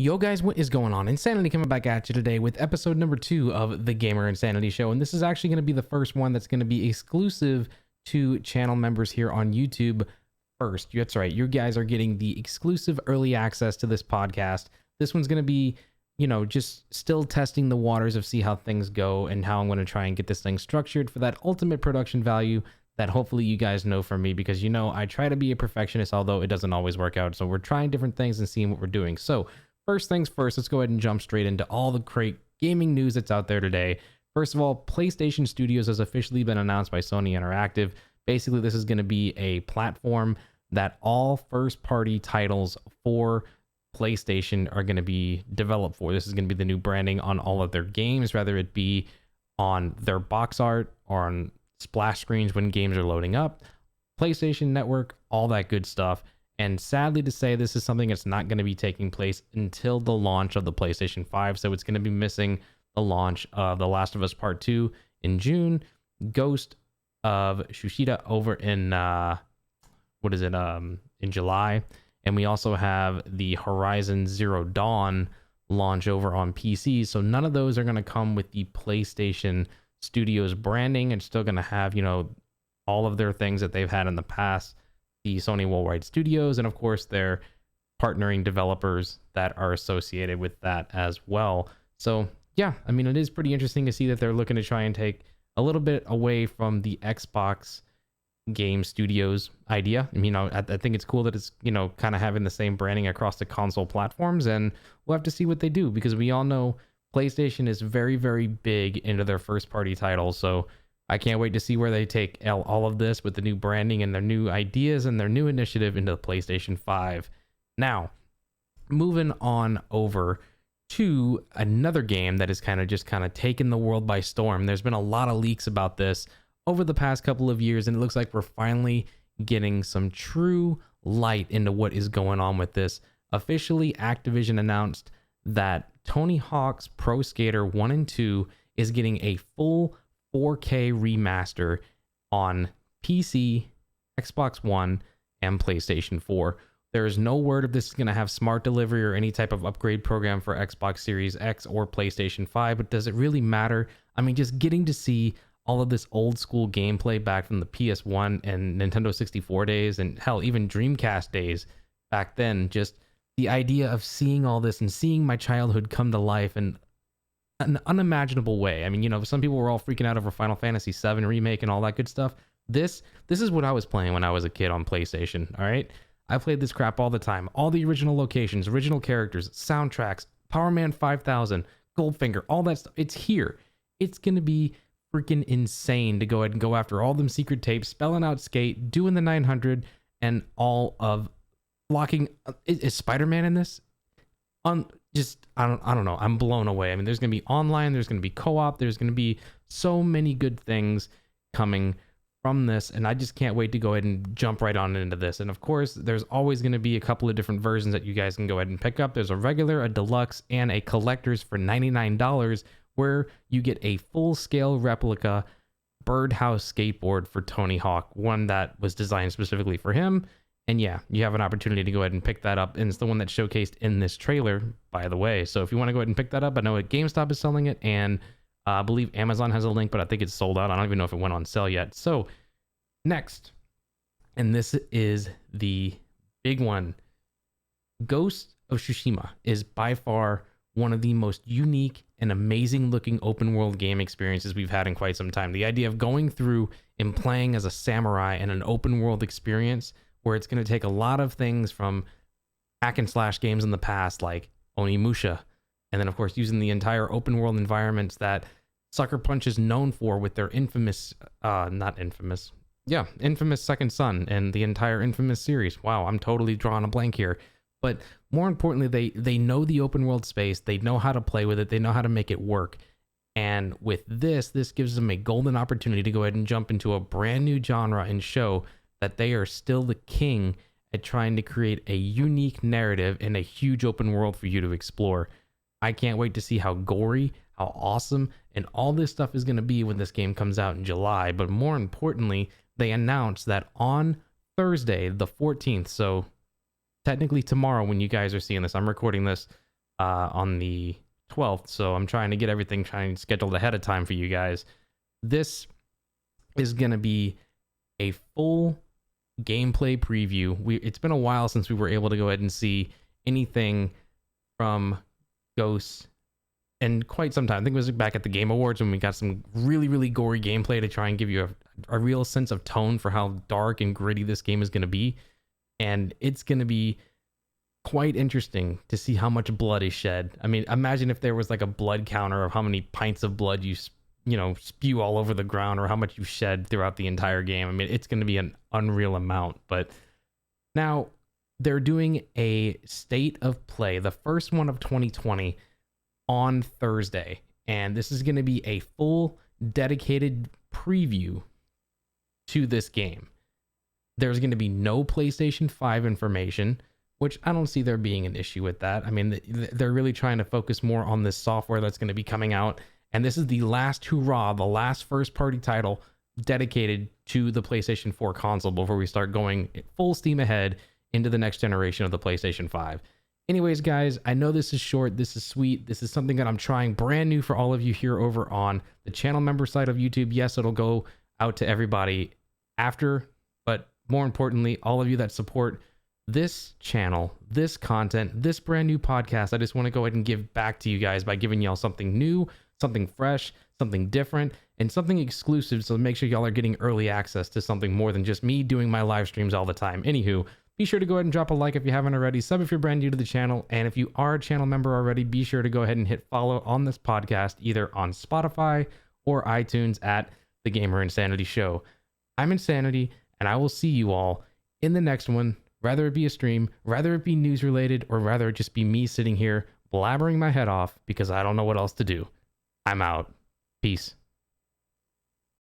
Yo guys, what is going on? Insanity coming back at you today with episode number 2 of the Gamer Insanity Show, and this is actually going to be the first one that's going to be exclusive to channel members here on YouTube first. That's right, you guys are getting the exclusive early access to this podcast. This one's going to be, just still testing the waters of see how things go and how I'm going to try and get this thing structured for that ultimate production value that hopefully you guys know from me, because I try to be a perfectionist, although it doesn't always work out. So we're trying different things and seeing what we're doing. So first things first, let's go ahead and jump straight into all the great gaming news that's out there today. First of all, PlayStation Studios has officially been announced by Sony Interactive. Basically, this is going to be a platform that all first-party titles for PlayStation are going to be developed for. This is going to be the new branding on all of their games, whether it be on their box art or on splash screens when games are loading up, PlayStation Network, all that good stuff. And sadly to say, this is something that's not going to be taking place until the launch of the PlayStation 5. So it's going to be missing the launch of The Last of Us Part 2 in June, Ghost of Tsushima over in, in July. And we also have the Horizon Zero Dawn launch over on PC. So none of those are going to come with the PlayStation Studios branding. It's still going to have, all of their things that they've had in the past, the Sony Worldwide Studios, and of course their partnering developers that are associated with that as well. So yeah, it is pretty interesting to see that they're looking to try and take a little bit away from the Xbox Game Studios idea. I think it's cool that it's, kind of having the same branding across the console platforms, and we'll have to see what they do, because we all know PlayStation is very, very big into their first party titles. So I can't wait to see where they take all of this with the new branding and their new ideas and their new initiative into the PlayStation 5. Now, moving on over to another game that is kind of taken the world by storm. There's been a lot of leaks about this over the past couple of years, and it looks like we're finally getting some true light into what is going on with this. Officially, Activision announced that Tony Hawk's Pro Skater 1 and 2 is getting a full 4K remaster on PC, Xbox One, and PlayStation 4. There is no word if this is going to have smart delivery or any type of upgrade program for Xbox Series X or PlayStation 5, but does it really matter? Just getting to see all of this old school gameplay back from the PS1 and Nintendo 64 days, and hell, even Dreamcast days back then, just the idea of seeing all this and seeing my childhood come to life in an unimaginable way. Some people were all freaking out over Final Fantasy VII Remake and all that good stuff. This is what I was playing when I was a kid on PlayStation, all right? I played this crap all the time. All the original locations, original characters, soundtracks, Power Man 5000, Goldfinger, all that stuff. It's here. It's going to be freaking insane to go ahead and go after all them secret tapes, spelling out Skate, doing the 900, and all of blocking. Is Spider-Man in this? I don't know. I'm blown away. There's going to be online, there's going to be co-op, there's going to be so many good things coming from this, and I just can't wait to go ahead and jump right on into this. And of course, there's always going to be a couple of different versions that you guys can go ahead and pick up. There's a regular, a deluxe, and a collector's for $99, where you get a full-scale replica birdhouse skateboard for Tony Hawk, one that was designed specifically for him. And yeah, you have an opportunity to go ahead and pick that up, and it's the one that's showcased in this trailer, by the way. So if you want to go ahead and pick that up, I know GameStop is selling it, and I believe Amazon has a link, but I think it's sold out. I don't even know if it went on sale yet. So next, and this is the big one, Ghost of Tsushima is by far one of the most unique and amazing looking open world game experiences we've had in quite some time. The idea of going through and playing as a samurai in an open world experience, where it's going to take a lot of things from hack and slash games in the past, like Onimusha, and then of course using the entire open world environments that Sucker Punch is known for with their infamous Second Son and the entire Infamous series. Wow, I'm totally drawing a blank here. But more importantly, they know the open world space, they know how to play with it, they know how to make it work. And with this gives them a golden opportunity to go ahead and jump into a brand new genre and show that they are still the king at trying to create a unique narrative and a huge open world for you to explore. I can't wait to see how gory, how awesome, and all this stuff is going to be when this game comes out in July. But more importantly, they announced that on Thursday, the 14th, so technically tomorrow when you guys are seeing this, I'm recording this on the 12th. So I'm trying to get everything scheduled ahead of time for you guys. This is going to be a full gameplay preview. It's been a while since we were able to go ahead and see anything from Ghost, and quite some time. I think it was back at the Game Awards when we got some really, really gory gameplay to try and give you a real sense of tone for how dark and gritty this game is going to be. And it's going to be quite interesting to see how much blood is shed. I mean, imagine if there was like a blood counter of how many pints of blood you spew all over the ground, or how much you shed throughout the entire game. I mean, it's going to be an unreal amount. But now they're doing a state of play, the first one of 2020, on Thursday. And this is going to be a full dedicated preview to this game. There's going to be no PlayStation 5 information, which I don't see there being an issue with that. I mean, they're really trying to focus more on this software that's going to be coming out. And this is the last hurrah, the last first-party title dedicated to the PlayStation 4 console before we start going full steam ahead into the next generation of the PlayStation 5. Anyways, guys, I know this is short, this is sweet, this is something that I'm trying brand new for all of you here over on the channel member side of YouTube. Yes, it'll go out to everybody after, but more importantly, all of you that support this channel, this content, this brand new podcast, I just want to go ahead and give back to you guys by giving y'all something new, something fresh, something different, and something exclusive. So make sure y'all are getting early access to something more than just me doing my live streams all the time. Anywho, be sure to go ahead and drop a like if you haven't already, sub if you're brand new to the channel, and if you are a channel member already, be sure to go ahead and hit follow on this podcast, either on Spotify or iTunes at The Gamer Insanity Show. I'm Insanity, and I will see you all in the next one, rather it be a stream, rather it be news related, or rather it just be me sitting here blabbering my head off because I don't know what else to do. I'm out. Peace.